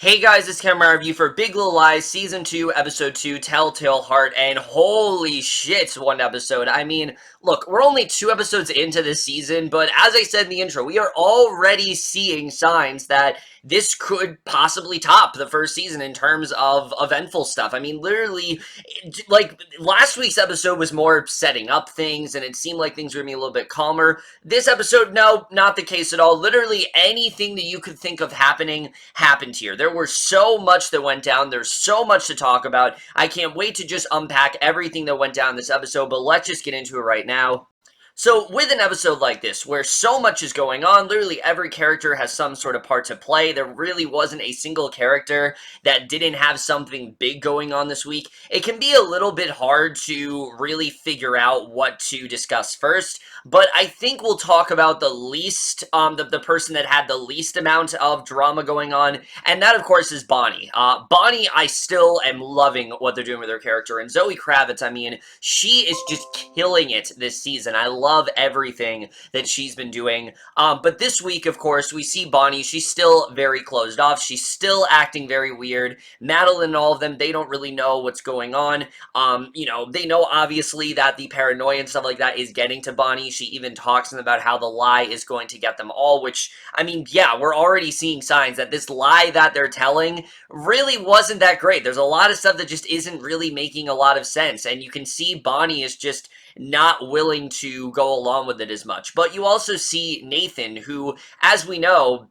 Hey guys, it's Camera Review for Big Little Lies, Season 2, Episode 2, Telltale Heart, and holy shit, one episode. I mean, look, we're only 2 episodes into this season, but as I said in the intro, we are already seeing signs that this could possibly top the first season in terms of eventful stuff. I mean, literally, like, last week's episode was more setting up things, and it seemed like things were going to be a little bit calmer. This episode, no, not the case at all. Literally, anything that you could think of happening happened here. There was so much that went down. There's so much to talk about. I can't wait to just unpack everything that went down this episode, but let's just get into it right now. So, with an episode like this, where so much is going on, literally every character has some sort of part to play, there really wasn't a single character that didn't have something big going on this week. It can be a little bit hard to really figure out what to discuss first, but I think we'll talk about the least, the person that had the least amount of drama going on, and that, of course, is Bonnie. Bonnie, I still am loving what they're doing with her character, and Zoe Kravitz, I mean, she is just killing it this season. I love everything that she's been doing. But this week, of course, we see Bonnie. She's still very closed off. She's still acting very weird. Madeline and all of them, they don't really know what's going on. They know obviously that the paranoia and stuff like that is getting to Bonnie. She even talks to them about how the lie is going to get them all, which, I mean, yeah, we're already seeing signs that this lie that they're telling really wasn't that great. There's a lot of stuff that just isn't really making a lot of sense, and you can see Bonnie is just not willing to go along with it as much. But you also see Nathan, who, as we know,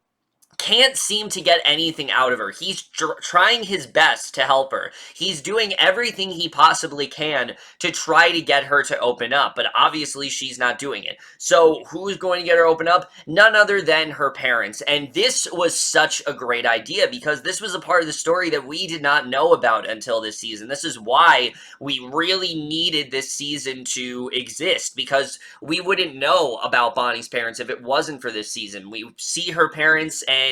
can't seem to get anything out of her. He's trying his best to help her. He's doing everything he possibly can to try to get her to open up, but obviously she's not doing it. So who's going to get her open up? None other than her parents. And this was such a great idea because this was a part of the story that we did not know about until this season. This is why we really needed this season to exist, because we wouldn't know about Bonnie's parents if it wasn't for this season. We see her parents, and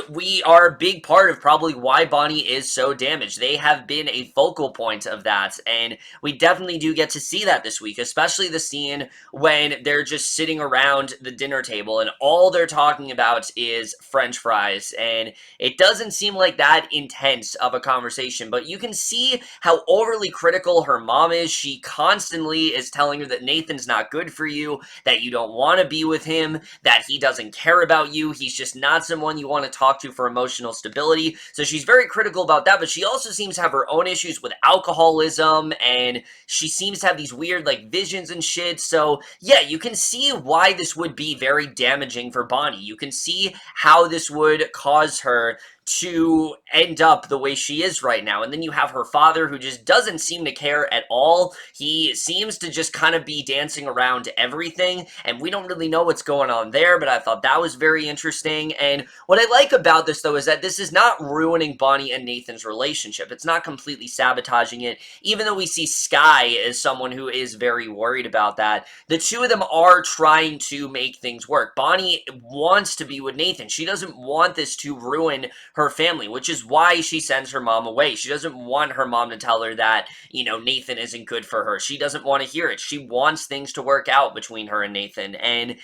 we are a big part of probably why Bonnie is so damaged. They have been a focal point of that, and we definitely do get to see that this week, especially the scene when they're just sitting around the dinner table and all they're talking about is French fries, and it doesn't seem like that intense of a conversation, but you can see how overly critical her mom is. She constantly is telling her that Nathan's not good for you, that you don't want to be with him, that he doesn't care about you, he's just not someone you want to talk to for emotional stability. So she's very critical about that, but she also seems to have her own issues with alcoholism, and she seems to have these weird, like, visions and shit. So yeah, you can see why this would be very damaging for Bonnie. You can see how this would cause her to end up the way she is right now. And then you have her father, who just doesn't seem to care at all. He seems to just kind of be dancing around everything, and we don't really know what's going on there, but I thought that was very interesting. And what I like about this, though, is that this is not ruining Bonnie and Nathan's relationship. It's not completely sabotaging it, even though we see Sky as someone who is very worried about that. The two of them are trying to make things work. Bonnie wants to be with Nathan. She doesn't want this to ruin her family, which is why she sends her mom away. She doesn't want her mom to tell her that, Nathan isn't good for her. She doesn't want to hear it. She wants things to work out between her and Nathan, and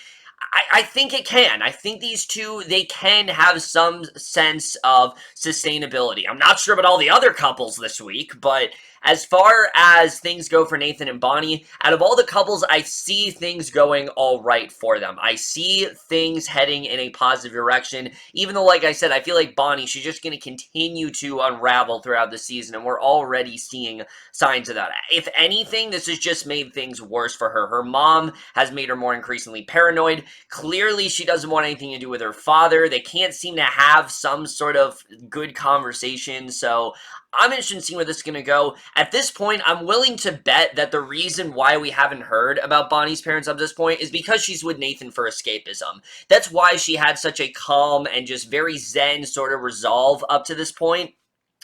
I think it can. I think these two, they can have some sense of sustainability. I'm not sure about all the other couples this week, but as far as things go for Nathan and Bonnie, out of all the couples, I see things going all right for them. I see things heading in a positive direction, even though, like I said, I feel like Bonnie, she's just going to continue to unravel throughout the season, and we're already seeing signs of that. If anything, this has just made things worse for her. Her mom has made her more increasingly paranoid. Clearly, she doesn't want anything to do with her father. They can't seem to have some sort of good conversation, so I'm interested in seeing where this is going to go. At this point, I'm willing to bet that the reason why we haven't heard about Bonnie's parents up to this point is because she's with Nathan for escapism. That's why she had such a calm and just very zen sort of resolve up to this point.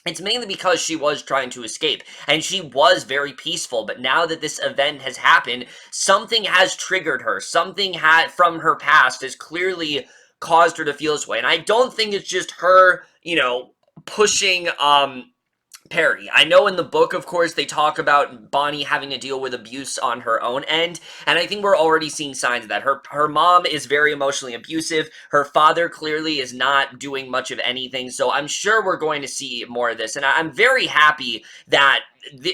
It's mainly because she was trying to escape, and she was very peaceful, but now that this event has happened, something has triggered her. Something from her past has clearly caused her to feel this way, and I don't think it's just her, pushing, Perry. I know in the book, of course, they talk about Bonnie having to deal with abuse on her own end, and I think we're already seeing signs of that. Her mom is very emotionally abusive. Her father clearly is not doing much of anything, so I'm sure we're going to see more of this, and I'm very happy that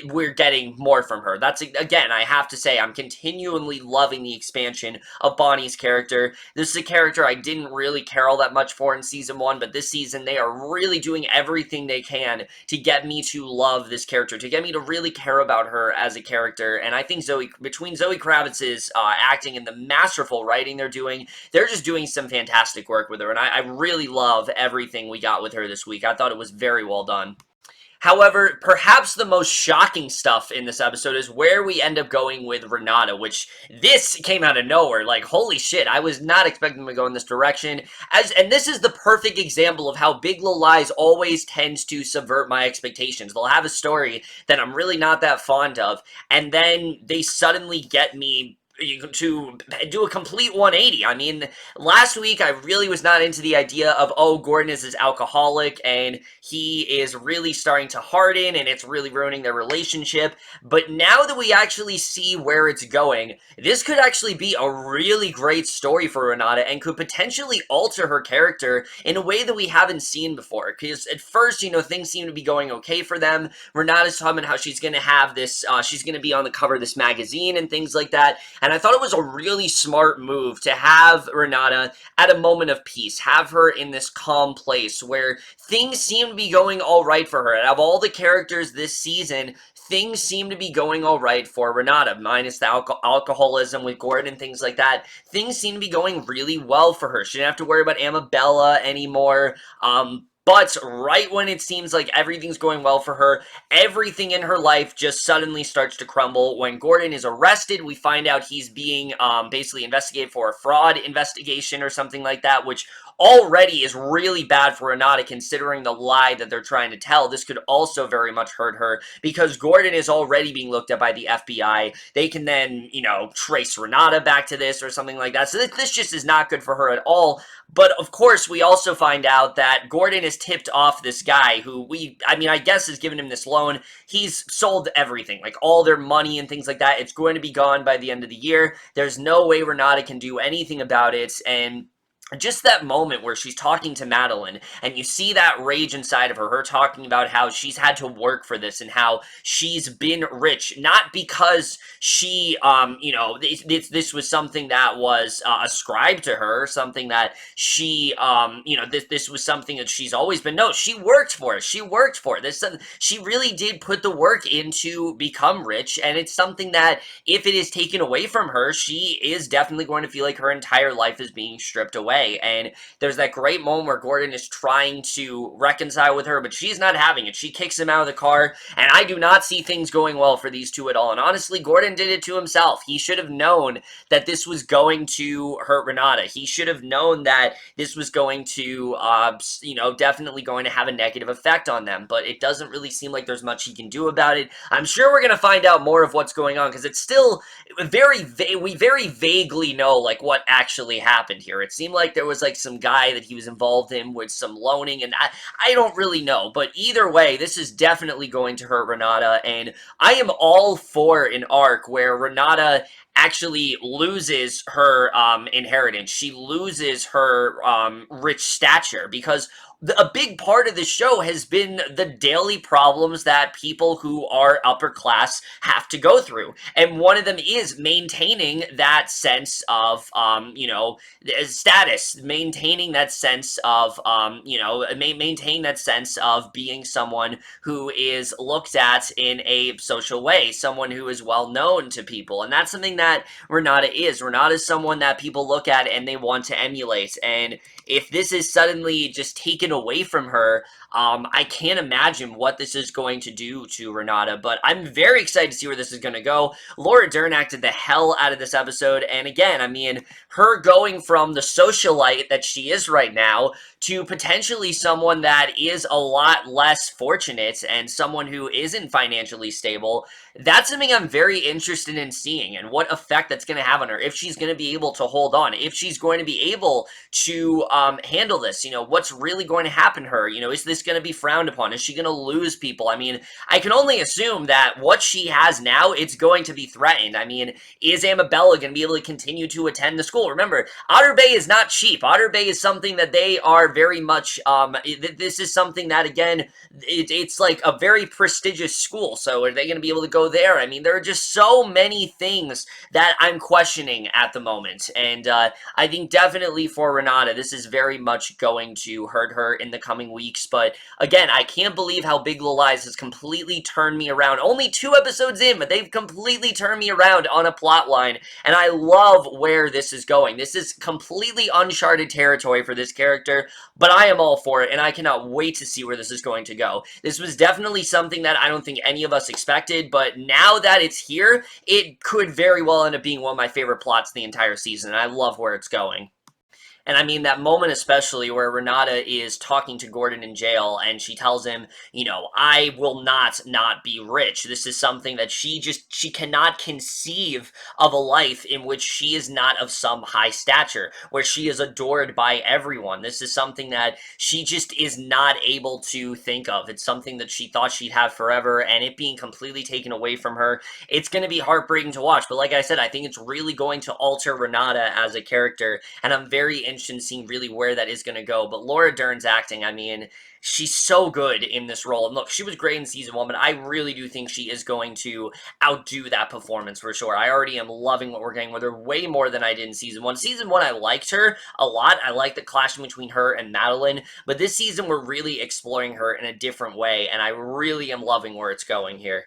we're getting more from her. That's, again, I have to say, I'm continually loving the expansion of Bonnie's character. This is a character I didn't really care all that much for in season 1, but this season they are really doing everything they can to get me to love this character, to get me to really care about her as a character, and I think between Zoe Kravitz's acting and the masterful writing they're just doing some fantastic work with her, and I really love everything we got with her this week. I thought it was very well done. However, perhaps the most shocking stuff in this episode is where we end up going with Renata, which this came out of nowhere. Like, holy shit, I was not expecting them to go in this direction. And this is the perfect example of how Big Little Lies always tends to subvert my expectations. They'll have a story that I'm really not that fond of, and then they suddenly get me to do a complete 180. I mean, last week I really was not into the idea of, oh, Gordon is this alcoholic and he is really starting to harden and it's really ruining their relationship. But now that we actually see where it's going, this could actually be a really great story for Renata and could potentially alter her character in a way that we haven't seen before. Because at first, things seem to be going okay for them. Renata's talking about how she's going to have this, she's going to be on the cover of this magazine and things like that. And I thought it was a really smart move to have Renata at a moment of peace, have her in this calm place where things seem to be going all right for her. And of all the characters this season, things seem to be going all right for Renata, minus the alcoholism with Gordon and things like that. Things seem to be going really well for her. She didn't have to worry about Amabella anymore. But right when it seems like everything's going well for her, everything in her life just suddenly starts to crumble. When Gordon is arrested, we find out he's being basically investigated for a fraud investigation or something like that, which already is really bad for Renata considering the lie that they're trying to tell. This could also very much hurt her because Gordon is already being looked at by the FBI. They can then, trace Renata back to this or something like that. So this just is not good for her at all. But of course, we also find out that Gordon has tipped off this guy who I guess has given him this loan. He's sold everything, like all their money and things like that. It's going to be gone by the end of the year. There's no way Renata can do anything about it. And just that moment where she's talking to Madeline and you see that rage inside of her talking about how she's had to work for this and how she's been rich, not because she, this was something that was ascribed to her, something that she, this was something that she's always been. No, she worked for it. She worked for it. She really did put the work into become rich, and it's something that if it is taken away from her, she is definitely going to feel like her entire life is being stripped away. And there's that great moment where Gordon is trying to reconcile with her, but she's not having it. She kicks him out of the car, and I do not see things going well for these two at all. And honestly, Gordon did it to himself. He should have known that this was going to hurt Renata. He should have known that this was going to, definitely going to have a negative effect on them, but it doesn't really seem like there's much he can do about it. I'm sure we're going to find out more of what's going on, because it's still we very vaguely know, like, what actually happened here. It seemed like there was, like, some guy that he was involved in with some loaning, and I don't really know, but either way, this is definitely going to hurt Renata, and I am all for an arc where Renata actually loses her inheritance. She loses her rich stature, because a big part of the show has been the daily problems that people who are upper class have to go through. And one of them is maintaining that sense of, status, maintaining that sense of, maintain that sense of being someone who is looked at in a social way, someone who is well known to people. And that's something that Renata is. Renata is someone that people look at and they want to emulate. And if this is suddenly just taken away from her, I can't imagine what this is going to do to Renata, but I'm very excited to see where this is going to go. Laura Dern acted the hell out of this episode, and again, I mean, her going from the socialite that she is right now to potentially someone that is a lot less fortunate and someone who isn't financially stable, That's something I'm very interested in seeing and what effect that's going to have on her. If she's going to be able to hold on, if she's going to be able to handle this, what's really going to happen to her? Is this going to be frowned upon? Is she going to lose people? I mean, I can only assume that what she has now, it's going to be threatened. I mean, is Amabella going to be able to continue to attend the school? Remember, Otter Bay is not cheap. Otter Bay is something that they are very much, this is something that, again, it's like a very prestigious school. So are they going to be able to go there? I mean, there are just so many things that I'm questioning at the moment. And I think definitely for Renata, this is very much going to hurt her in the coming weeks. But again, I can't believe how Big Little Lies has completely turned me around. Only 2 episodes in, but they've completely turned me around on a plot line. And I love where this is going. This is completely uncharted territory for this character, but I am all for it, and I cannot wait to see where this is going to go. This was definitely something that I don't think any of us expected, but now that it's here, it could very well end up being one of my favorite plots the entire season, and I love where it's going. And I mean, that moment especially where Renata is talking to Gordon in jail and she tells him, I will not be rich. This is something that she cannot conceive of a life in which she is not of some high stature, where she is adored by everyone. This is something that she just is not able to think of. It's something that she thought she'd have forever, and it being completely taken away from her, it's going to be heartbreaking to watch. But like I said, I think it's really going to alter Renata as a character, and I'm very interested in seeing really where that is going to go. But Laura Dern's acting, I mean, she's so good in this role. And look, she was great in season 1, but I really do think she is going to outdo that performance for sure. I already am loving what we're getting with her way more than I did in season 1. Season 1, I liked her a lot. I liked the clashing between her and Madeline, but this season we're really exploring her in a different way, and I really am loving where it's going here.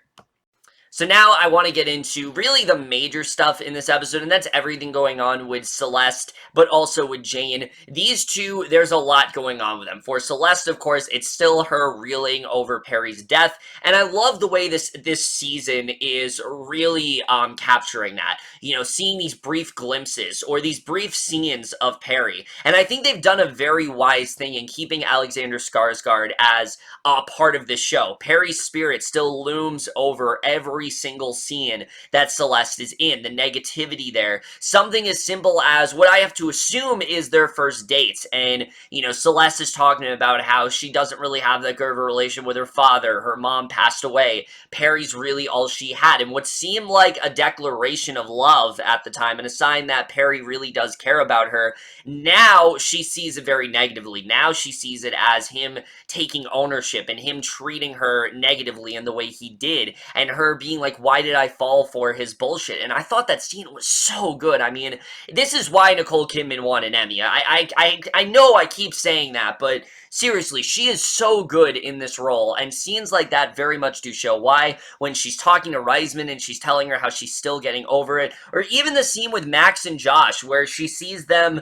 So now I want to get into really the major stuff in this episode, and that's everything going on with Celeste, but also with Jane. These two, there's a lot going on with them. For Celeste, of course, it's still her reeling over Perry's death, and I love the way this season is really capturing that. Seeing these brief glimpses or these brief scenes of Perry, and I think they've done a very wise thing in keeping Alexander Skarsgard as a part of this show. Perry's spirit still looms over every single scene that Celeste is in, the negativity there. Something as simple as what I have to assume is their first date, and, Celeste is talking about how she doesn't really have that good of a relation with her father. Her mom passed away. Perry's really all she had, and what seemed like a declaration of love at the time, and a sign that Perry really does care about her, now she sees it very negatively. Now she sees it as him taking ownership and him treating her negatively in the way he did, and her being like, why did I fall for his bullshit? And I thought that scene was so good. I mean, this is why Nicole Kidman won an Emmy. I know I keep saying that, but seriously, she is so good in this role, and scenes like that very much do show why. When she's talking to Reisman and she's telling her how she's still getting over it, or even the scene with Max and Josh where she sees them,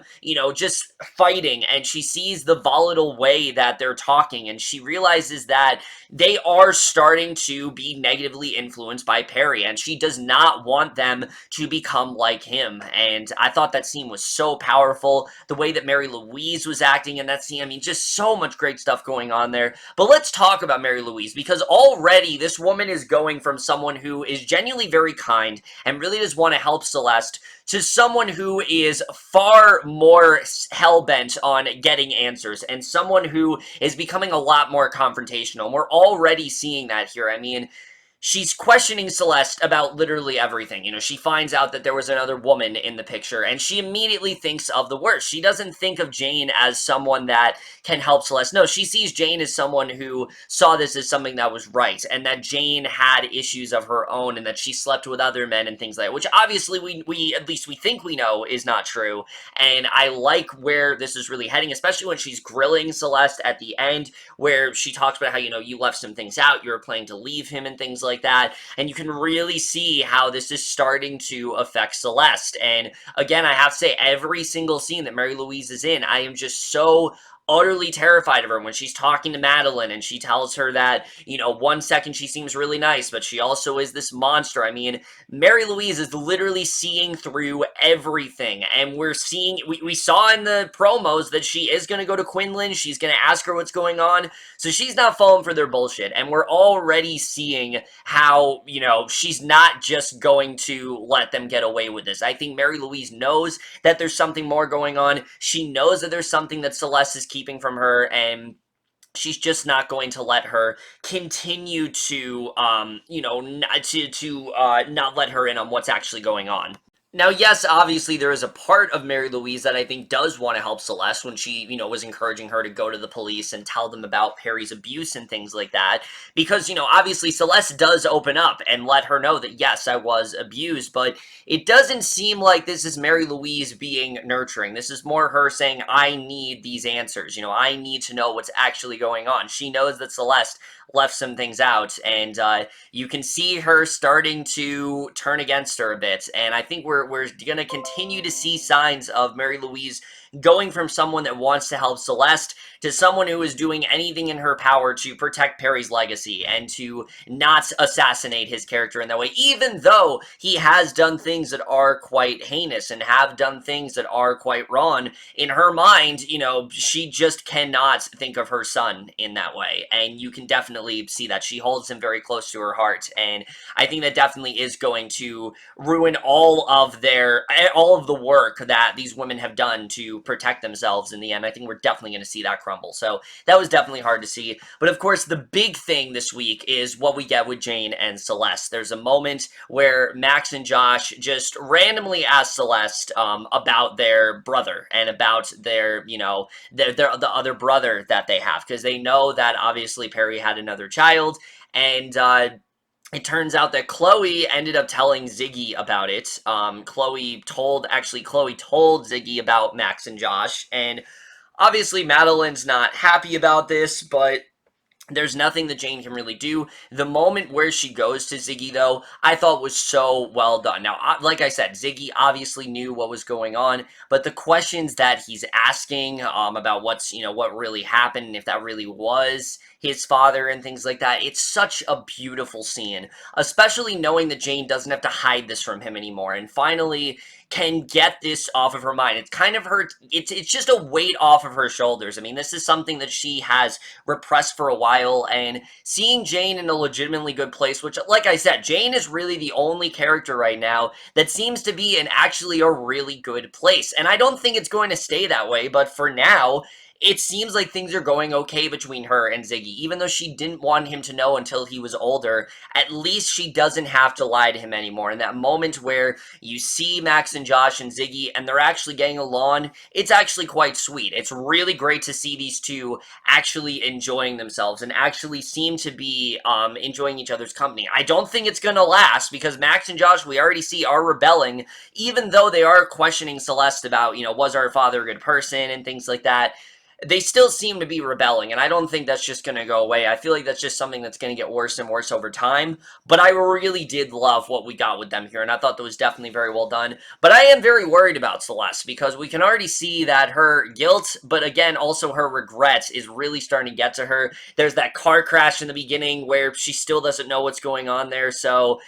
just fighting, and she sees the volatile way that they're talking, and she realizes that they are starting to be negatively influenced by Perry, and she does not want them to become like him. And I thought that scene was so powerful. The way that Mary Louise was acting in that scene, I mean, just so much great stuff going on there. But let's talk about Mary Louise, because already this woman is going from someone who is genuinely very kind and really does want to help Celeste to someone who is far more hell-bent on getting answers, and someone who is becoming a lot more confrontational. And we're already seeing that here. I mean, she's questioning Celeste about literally everything. She finds out that there was another woman in the picture, and she immediately thinks of the worst. She doesn't think of Jane as someone that can help Celeste. No, she sees Jane as someone who saw this as something that was right, and that Jane had issues of her own, and that she slept with other men and things like that, which obviously we at least we think we know is not true. And I like where this is really heading, especially when she's grilling Celeste at the end, where she talks about how, you left some things out, you were planning to leave him and things like that, and you can really see how this is starting to affect Celeste. And again, I have to say, every single scene that Mary Louise is in, I am just so utterly terrified of her when she's talking to Madeline and she tells her that, you know, 1 second she seems really nice, but she also is this monster. I mean, Mary Louise is literally seeing through everything, and we saw in the promos that she is going to go to Quinlan, she's going to ask her what's going on, so she's not falling for their bullshit, and we're already seeing how, you know, she's not just going to let them get away with this. I think Mary Louise knows that there's something more going on. She knows that there's something that Celeste is keeping from her, and she's just not going to let her continue to, you know, not let her in on what's actually going on. Now, yes, obviously there is a part of Mary Louise that I think does want to help Celeste when she, you know, was encouraging her to go to the police and tell them about Perry's abuse and things like that. Because, you know, obviously Celeste does open up and let her know that, yes, I was abused, but it doesn't seem like this is Mary Louise being nurturing. This is more her saying, I need these answers. You know, I need to know what's actually going on. She knows that Celeste left some things out, and you can see her starting to turn against her a bit, and I think we're going to continue to see signs of Mary Louise going from someone that wants to help Celeste to someone who is doing anything in her power to protect Perry's legacy and to not assassinate his character in that way, even though he has done things that are quite heinous and have done things that are quite wrong. In her mind, you know, she just cannot think of her son in that way, and you can definitely see that. She holds him very close to her heart, and I think that definitely is going to ruin all of the work that these women have done to protect themselves in the end. I think we're definitely going to see that crumble. So that was definitely hard to see. But of course, the big thing this week is what we get with Jane and Celeste. There's a moment where Max and Josh just randomly ask Celeste about their brother and about their, you know, the other brother that they have, because they know that obviously Perry had another child, and it turns out that Chloe ended up telling Ziggy about it. Chloe told Ziggy about Max and Josh, and obviously Madeline's not happy about this, but there's nothing that Jane can really do. The moment where she goes to Ziggy, though, I thought was so well done. Now, like I said, Ziggy obviously knew what was going on, but the questions that he's asking about what's, you know, what really happened, and if that really was his father and things like that, it's such a beautiful scene, especially knowing that Jane doesn't have to hide this from him anymore, and finally can get this off of her mind. It's kind of it's just a weight off of her shoulders. I mean, this is something that she has repressed for a while, and seeing Jane in a legitimately good place, which, like I said, Jane is really the only character right now that seems to be in actually a really good place, and I don't think it's going to stay that way, but for now, it seems like things are going okay between her and Ziggy. Even though she didn't want him to know until he was older, at least she doesn't have to lie to him anymore. And that moment where you see Max and Josh and Ziggy and they're actually getting along, it's actually quite sweet. It's really great to see these two actually enjoying themselves and actually seem to be enjoying each other's company. I don't think it's going to last, because Max and Josh, we already see, are rebelling, even though they are questioning Celeste about, you know, was our father a good person and things like that. They still seem to be rebelling, and I don't think that's just going to go away. I feel like that's just something that's going to get worse and worse over time, but I really did love what we got with them here, and I thought that was definitely very well done. But I am very worried about Celeste, because we can already see that her guilt, but again, also her regret, is really starting to get to her. There's that car crash in the beginning where she still doesn't know what's going on there, so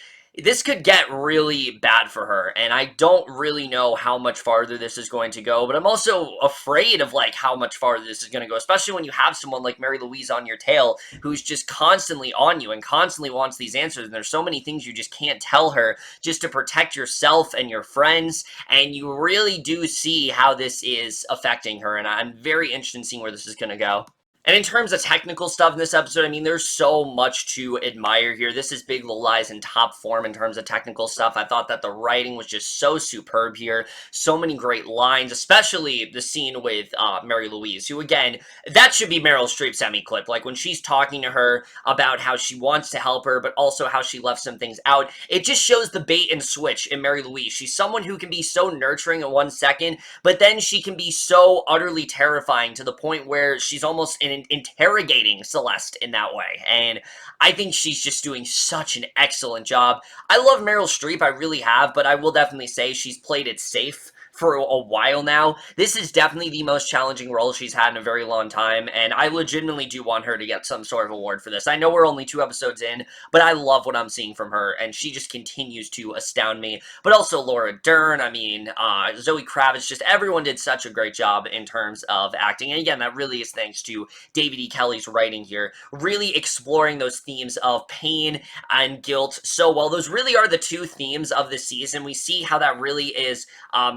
this could get really bad for her, and I don't really know how much farther this is going to go, but I'm also afraid of, like, how much farther this is going to go, especially when you have someone like Mary Louise on your tail who's just constantly on you and constantly wants these answers, and there's so many things you just can't tell her just to protect yourself and your friends, and you really do see how this is affecting her, and I'm very interested in seeing where this is going to go. And in terms of technical stuff in this episode, I mean, there's so much to admire here. This is Big Little Lies in top form in terms of technical stuff. I thought that the writing was just so superb here. So many great lines, especially the scene with Mary Louise, who, again, that should be Meryl Streep semi-clip. Like, when she's talking to her about how she wants to help her, but also how she left some things out, it just shows the bait and switch in Mary Louise. She's someone who can be so nurturing in 1 second, but then she can be so utterly terrifying to the point where she's almost interrogating Celeste in that way, and I think she's just doing such an excellent job. I love Meryl Streep, I really have, but I will definitely say she's played it safe for a while now. This is definitely the most challenging role she's had in a very long time, and I legitimately do want her to get some sort of award for this. I know we're only 2 episodes in, but I love what I'm seeing from her, and she just continues to astound me. But also Laura Dern, I mean, Zoe Kravitz, just everyone did such a great job in terms of acting. And again, that really is thanks to David E. Kelley's writing here, really exploring those themes of pain and guilt so well. Those really are the 2 themes of this season. We see how that really is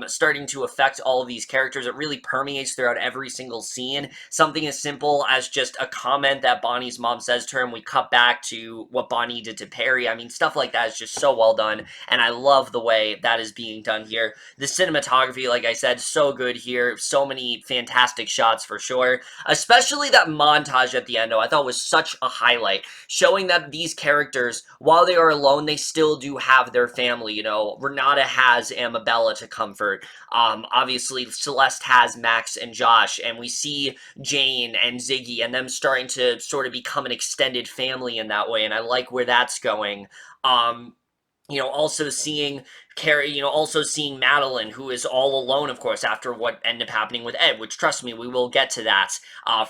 starting to affect all of these characters. It really permeates throughout every single scene. Something as simple as just a comment that Bonnie's mom says to her, and we cut back to what Bonnie did to Perry. I mean, stuff like that is just so well done, and I love the way that is being done here. The cinematography, like I said, so good here. So many fantastic shots for sure. Especially that montage at the end, though, I thought was such a highlight, showing that these characters, while they are alone, they still do have their family. You know, Renata has Amabella to comfort. Obviously, Celeste has Max and Josh, and we see Jane and Ziggy and them starting to sort of become an extended family in that way, and I like where that's going. Also seeing Carrie, also seeing Madeline, who is all alone, of course, after what ended up happening with Ed, which, trust me, we will get to that,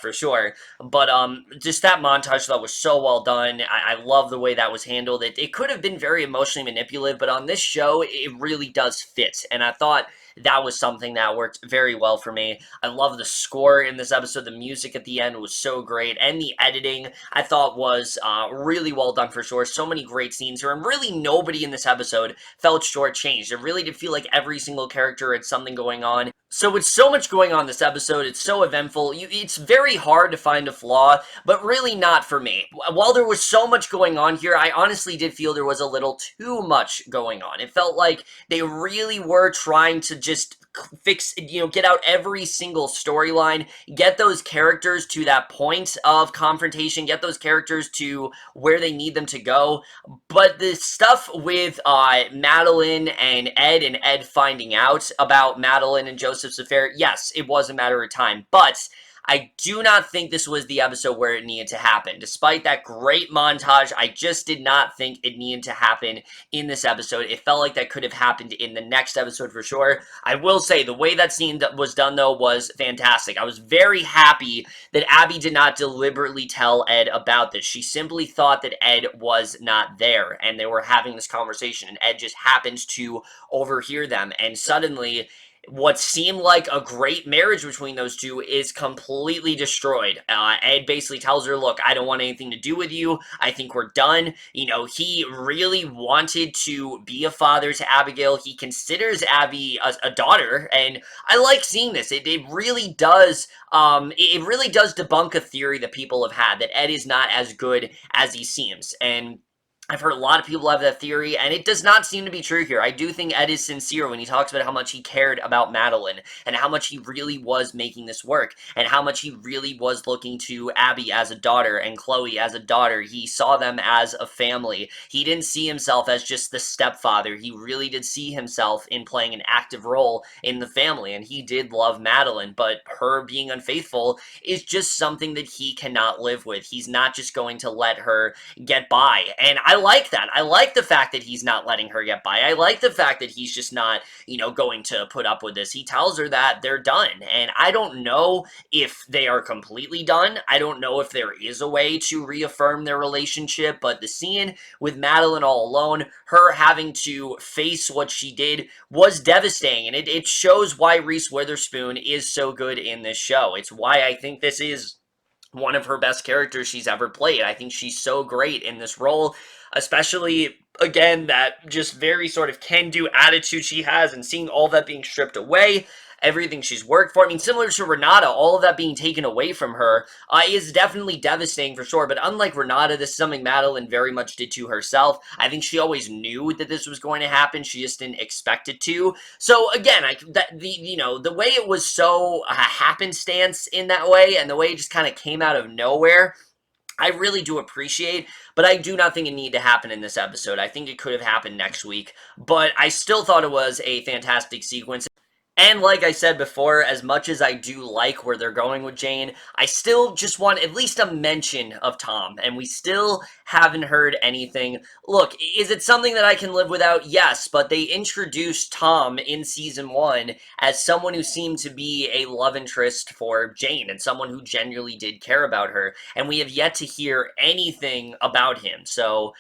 for sure. But, just that montage that was so well done. I love the way that was handled. It could have been very emotionally manipulative, but on this show, it really does fit, and I thought that was something that worked very well for me. I love the score in this episode. The music at the end was so great, and the editing I thought was really well done for sure. So many great scenes here, and really nobody in this episode felt shortchanged. It really did feel like every single character had something going on. So with so much going on this episode, it's so eventful, it's very hard to find a flaw, but really not for me. While there was so much going on here, I honestly did feel there was a little too much going on. It felt like they really were trying to just fix, get out every single storyline, get those characters to that point of confrontation, get those characters to where they need them to go. But the stuff with Madeline and Ed finding out about Madeline and Joseph's affair, yes, it was a matter of time, but I do not think this was the episode where it needed to happen. Despite that great montage, I just did not think it needed to happen in this episode. It felt like that could have happened in the next episode for sure. I will say, the way that scene was done, though, was fantastic. I was very happy that Abby did not deliberately tell Ed about this. She simply thought that Ed was not there, and they were having this conversation, and Ed just happens to overhear them, and suddenly what seemed like a great marriage between those two is completely destroyed. Ed basically tells her, look, I don't want anything to do with you. I think we're done. He really wanted to be a father to Abigail. He considers Abby a daughter, and I like seeing this. It really does debunk a theory that people have had, that Ed is not as good as he seems, and I've heard a lot of people have that theory, and it does not seem to be true here. I do think Ed is sincere when he talks about how much he cared about Madeline, and how much he really was making this work, and how much he really was looking to Abby as a daughter, and Chloe as a daughter. He saw them as a family. He didn't see himself as just the stepfather. He really did see himself in playing an active role in the family, and he did love Madeline, but her being unfaithful is just something that he cannot live with. He's not just going to let her get by, and I like that. I like the fact that he's not letting her get by. I like the fact that he's just not, going to put up with this. He tells her that they're done, and I don't know if they are completely done. I don't know if there is a way to reaffirm their relationship, but the scene with Madeline all alone, her having to face what she did, was devastating, and it shows why Reese Witherspoon is so good in this show. It's why I think this is one of her best characters she's ever played. I think she's so great in this role, especially, again, that just very sort of can-do attitude she has, and seeing all that being stripped away, everything she's worked for. I mean, similar to Renata, all of that being taken away from her is definitely devastating for sure, but unlike Renata, this is something Madeline very much did to herself. I think she always knew that this was going to happen, she just didn't expect it to. So again, the way it was so happenstance in that way, and the way it just kind of came out of nowhere, I really do appreciate, but I do not think it needed to happen in this episode. I think it could have happened next week, but I still thought it was a fantastic sequence. And like I said before, as much as I do like where they're going with Jane, I still just want at least a mention of Tom, and we still haven't heard anything. Look, is it something that I can live without? Yes, but they introduced Tom in season 1 as someone who seemed to be a love interest for Jane, and someone who genuinely did care about her, and we have yet to hear anything about him, so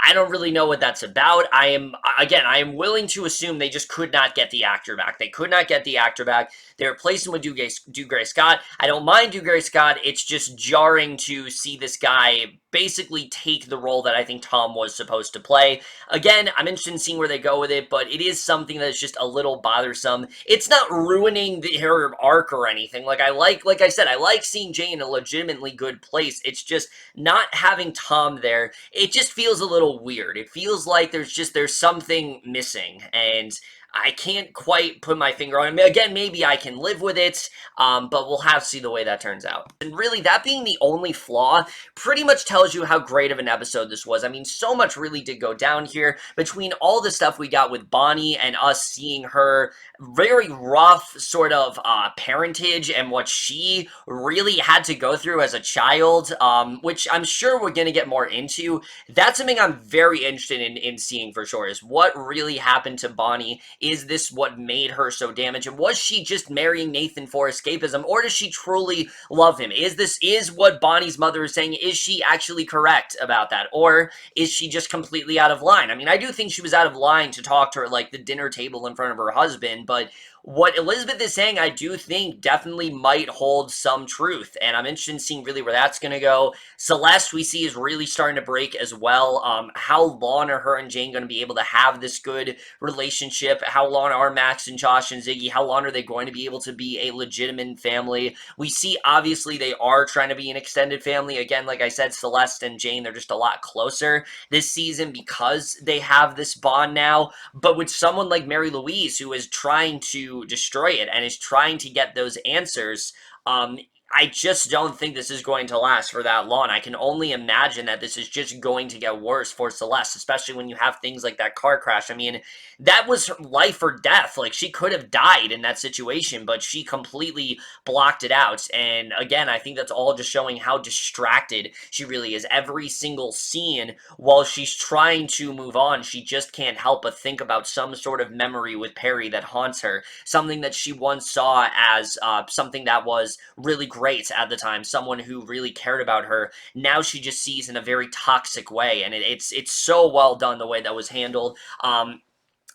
I don't really know what that's about. I am willing to assume they just could not get the actor back. They could not get the actor back. They replaced him with Dougray Scott. I don't mind Dougray Scott. It's just jarring to see this guy basically take the role that I think Tom was supposed to play. Again, I'm interested in seeing where they go with it, but it is something that's just a little bothersome. It's not ruining her arc or anything. Like I said, I like seeing Jane in a legitimately good place. It's just not having Tom there, it just feels a little weird. It feels like there's something missing, and I can't quite put my finger on it. Again, maybe I can live with it, but we'll have to see the way that turns out. And really, that being the only flaw pretty much tells you how great of an episode this was. I mean, so much really did go down here between all the stuff we got with Bonnie and us seeing her very rough sort of parentage and what she really had to go through as a child, which I'm sure we're going to get more into. That's something I'm very interested in seeing for sure, is what really happened to Bonnie. Is this what made her so damaged? And was she just marrying Nathan for escapism, or does she truly love him? Is what Bonnie's mother is saying, is she actually correct about that? Or is she just completely out of line? I mean, I do think she was out of line to talk to her like the dinner table in front of her husband, but what Elizabeth is saying, I do think definitely might hold some truth, and I'm interested in seeing really where that's going to go. Celeste, we see, is really starting to break as well. How long are her and Jane going to be able to have this good relationship? How long are Max and Josh and Ziggy? How long are they going to be able to be a legitimate family? We see, obviously, they are trying to be an extended family. Again, like I said, Celeste and Jane, they're just a lot closer this season because they have this bond now. But with someone like Mary Louise, who is trying to destroy it and is trying to get those answers, I just don't think this is going to last for that long. I can only imagine that this is just going to get worse for Celeste, especially when you have things like that car crash. I mean, that was life or death. Like, she could have died in that situation, but she completely blocked it out. And again, I think that's all just showing how distracted she really is. Every single scene, while she's trying to move on, she just can't help but think about some sort of memory with Perry that haunts her. Something that she once saw as something that was really great at the time, someone who really cared about her. Now she just sees in a very toxic way, and it's so well done the way that was handled.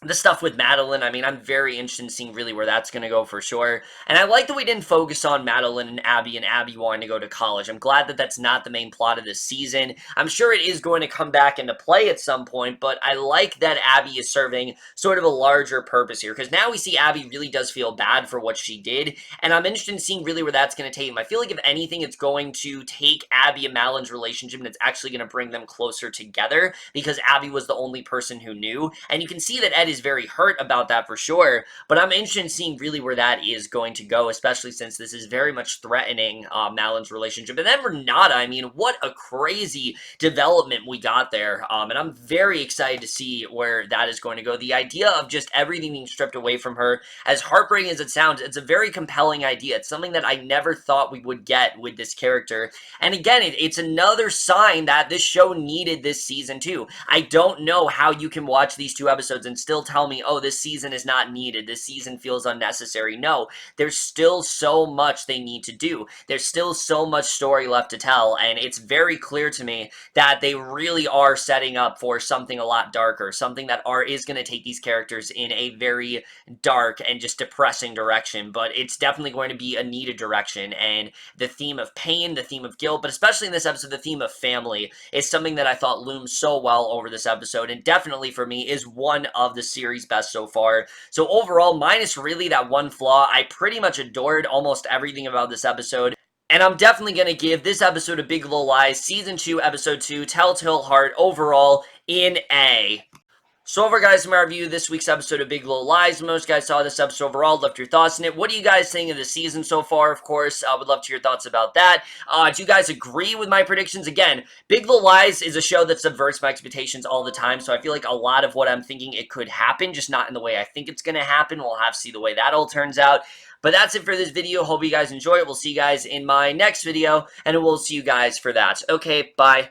The stuff with Madeline, I mean, I'm very interested in seeing really where that's going to go for sure. And I like that we didn't focus on Madeline and Abby wanting to go to college. I'm glad that that's not the main plot of this season. I'm sure it is going to come back into play at some point, but I like that Abby is serving sort of a larger purpose here, because now we see Abby really does feel bad for what she did, and I'm interested in seeing really where that's going to take him. I feel like if anything, it's going to take Abby and Madeline's relationship and it's actually going to bring them closer together, because Abby was the only person who knew, and you can see that Ed is very hurt about that for sure, but I'm interested in seeing really where that is going to go, especially since this is very much threatening Madeline's relationship. And then Renata, I mean, what a crazy development we got there, and I'm very excited to see where that is going to go. The idea of just everything being stripped away from her, as heartbreaking as it sounds, it's a very compelling idea. It's something that I never thought we would get with this character, and again, it's another sign that this show needed this season too. I don't know how you can watch these 2 episodes and still tell me, oh, this season is not needed, this season feels unnecessary. No, there's still so much they need to do. There's still so much story left to tell, and it's very clear to me that they really are setting up for something a lot darker, something that is going to take these characters in a very dark and just depressing direction, but it's definitely going to be a needed direction. And the theme of pain, the theme of guilt, but especially in this episode, the theme of family is something that I thought loomed so well over this episode, and definitely for me is one of the series' best so far. So overall, minus really that one flaw, I pretty much adored almost everything about this episode. And I'm definitely going to give this episode of Big Little Lies, Season 2, Episode 2, Telltale Heart, overall, in A. So over, guys, my review of this week's episode of Big Little Lies. Most guys saw this episode overall, left your thoughts in it. What do you guys think of the season so far? Of course, I would love to hear your thoughts about that. Do you guys agree with my predictions? Again, Big Little Lies is a show that subverts my expectations all the time, so I feel like a lot of what I'm thinking it could happen, just not in the way I think it's going to happen. We'll have to see the way that all turns out. But that's it for this video. Hope you guys enjoy it. We'll see you guys in my next video, and we'll see you guys for that. Okay, bye.